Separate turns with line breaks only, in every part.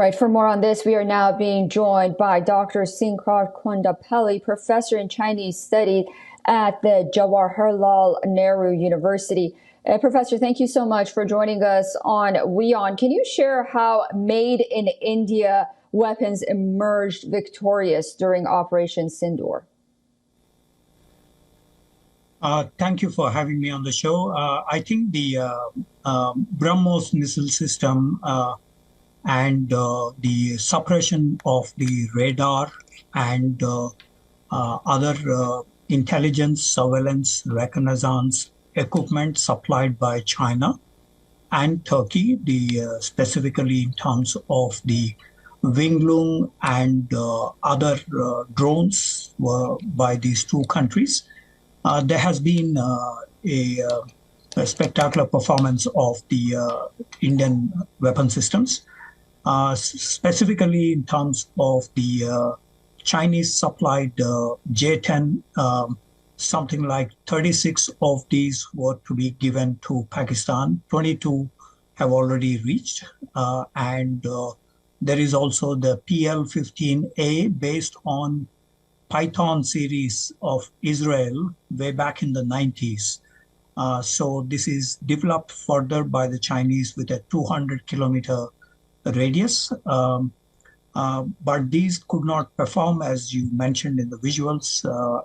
right, for more on this, we are now being joined by Dr. Sindoor Kondapelli, professor in Chinese studies at the Jawaharlal Nehru University. Professor, thank you so much for joining us on WION. Can you share how Made in India weapons emerged victorious during Operation Sindoor?
Thank you for having me on the show. I think the BrahMos missile system and the suppression of the radar and other intelligence, surveillance, reconnaissance equipment supplied by China and Turkey, specifically in terms of the Wing and other drones by these two countries. There has been a spectacular performance of the Indian weapon systems, specifically in terms of the Chinese supplied J-10. Something like 36 of these were to be given to Pakistan. 22 have already reached. And there is also the PL-15A based on Python series of Israel way back in the 90s. So this is developed further by the Chinese with a 200-kilometer radius. But these could not perform, as you mentioned in the visuals.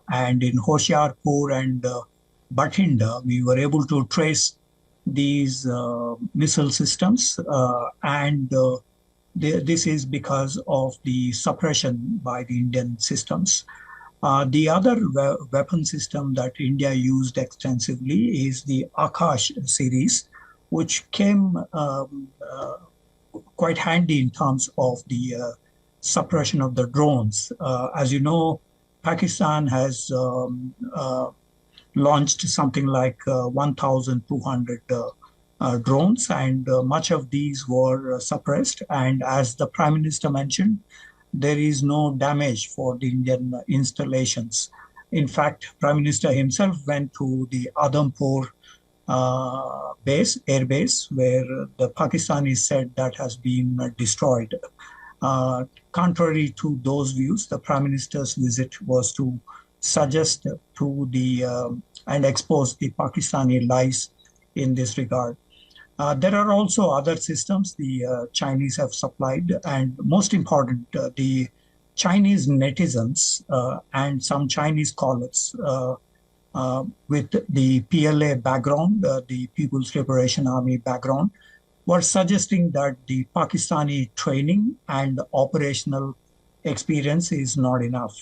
And in Hoshiarpur and Bathinda, we were able to trace these missile systems. This is because of the suppression by the Indian systems. The other weapon system that India used extensively is the Akash series, which came quite handy in terms of the suppression of the drones. As you know, Pakistan has launched something like 1,200 drones, and much of these were suppressed. And as the Prime Minister mentioned, there is no damage for the Indian installations. In fact, Prime Minister himself went to the Adampur air base, where the Pakistanis said that has been destroyed. Contrary to those views, the Prime Minister's visit was to suggest to and expose the Pakistani lies in this regard. There are also other systems the Chinese have supplied, and most important, the Chinese netizens and some Chinese scholars with the PLA background, the People's Liberation Army background, were suggesting that the Pakistani training and operational experience is not enough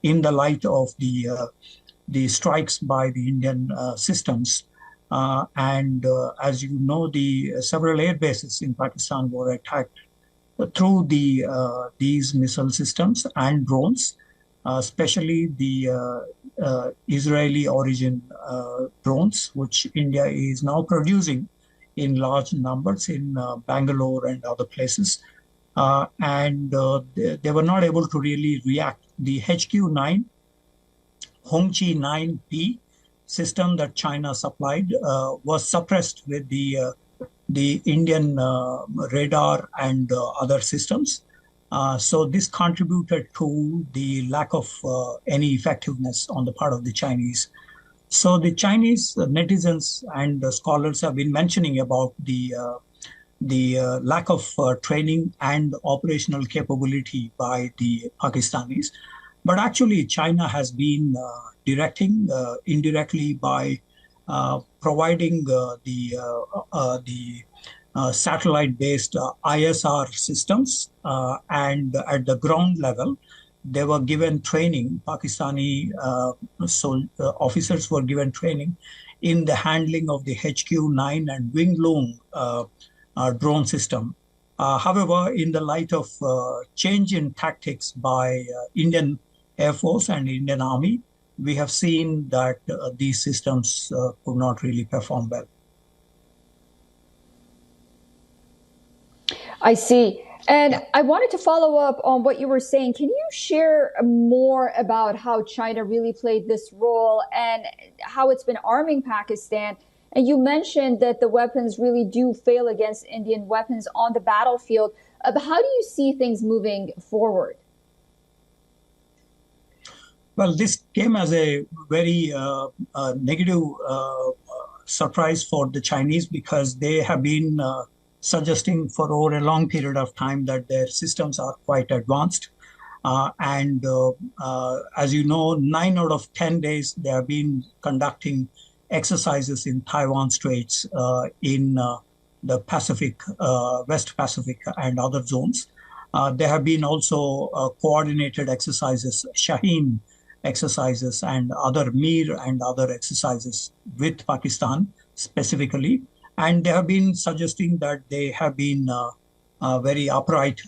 in the light of the strikes by the Indian systems. As you know, the several air bases in Pakistan were attacked through these missile systems and drones, especially the Israeli origin drones, which India is now producing in large numbers in Bangalore and other places. They were not able to really react. The HQ-9, Hongqi 9P system that China supplied was suppressed with the Indian radar and other systems. So this contributed to the lack of any effectiveness on the part of the Chinese. So the Chinese netizens and scholars have been mentioning about the lack of training and operational capability by the Pakistanis. But actually, China has been directing indirectly by providing the satellite-based ISR systems, and at the ground level, they were given training. Pakistani officers were given training in the handling of the HQ-9 and Wing drone system. However, in the light of change in tactics by Indian Air Force and Indian Army, we have seen that these systems could not really perform well.
I see. And I wanted to follow up on what you were saying. Can you share more about how China really played this role and how it's been arming Pakistan? And you mentioned that the weapons really do fail against Indian weapons on the battlefield. But how do you see things moving forward?
Well, this came as a very negative surprise for the Chinese because they have been suggesting for over a long period of time that their systems are quite advanced. As you know, 9 out of 10 days they have been conducting exercises in Taiwan Straits, in the Pacific, West Pacific, and other zones. There have been also coordinated exercises, Shaheen exercises, and other Mir and other exercises with Pakistan specifically. And they have been suggesting that they have been very upright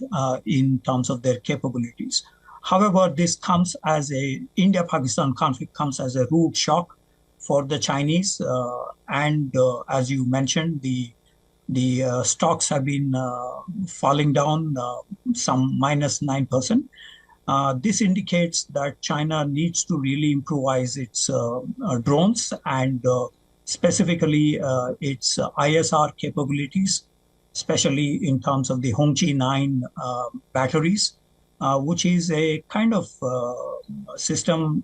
in terms of their capabilities. However, this comes as India-Pakistan conflict comes as a rude shock for the Chinese. As you mentioned, the stocks have been falling down some -9%. This indicates that China needs to really improvise its drones and specifically its ISR capabilities, especially in terms of the Hongqi 9 batteries, which is a kind of system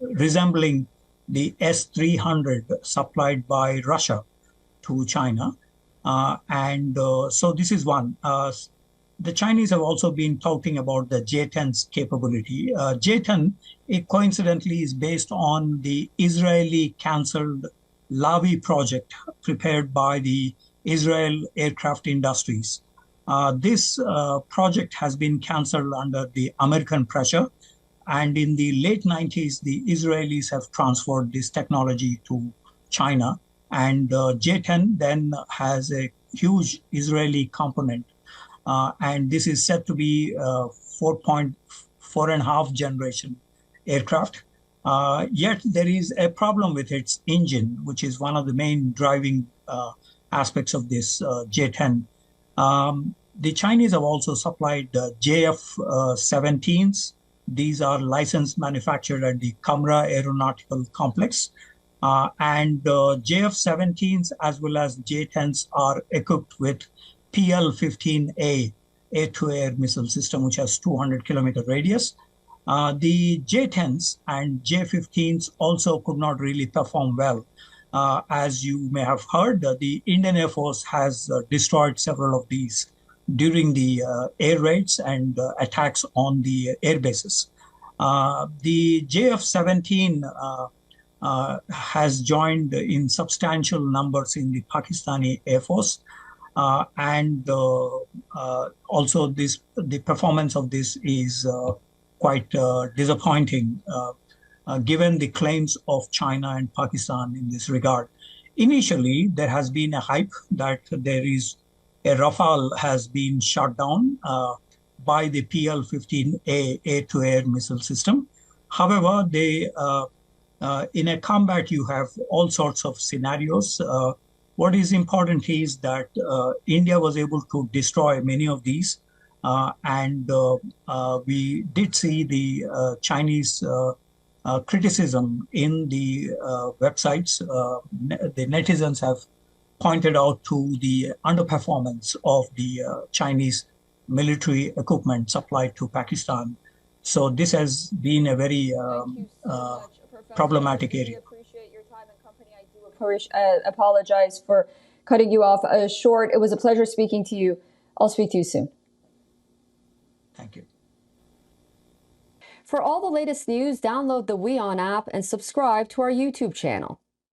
resembling the S-300 supplied by Russia to China. So this is one. The Chinese have also been talking about the J-10's capability. J-10, coincidentally, is based on the Israeli cancelled Lavi project prepared by the Israel Aircraft Industries. This project has been cancelled under the American pressure. And in the late 90s, the Israelis have transferred this technology to China. And J-10 then has a huge Israeli component. And this is said to be 4.5 generation aircraft. Yet there is a problem with its engine, which is one of the main driving aspects of this J-10. The Chinese have also supplied JF-17s. These are licensed manufactured at the Kamra Aeronautical Complex. JF-17s as well as J-10s are equipped with PL-15A air-to-air missile system, which has 200-kilometer radius. The J-10s and J-15s also could not really perform well. As you may have heard, the Indian Air Force has destroyed several of these during the air raids and attacks on the air bases. The JF-17 has joined in substantial numbers in the Pakistani Air Force. Also the performance of this is quite disappointing given the claims of China and Pakistan in this regard. Initially, there has been a hype that there is a Rafale has been shot down by the PL-15A air-to-air missile system. However, in a combat, you have all sorts of scenarios. What is important is that India was able to destroy many of these. We did see the Chinese criticism in the websites. The netizens have pointed out to the underperformance of the Chinese military equipment supplied to Pakistan. So this has been a very problematic area.
I appreciate your time and company. I do apologize for cutting you off short. It was a pleasure speaking to you. I'll speak to you soon.
Thank you.
For all the latest news, download the WION app and subscribe to our YouTube channel.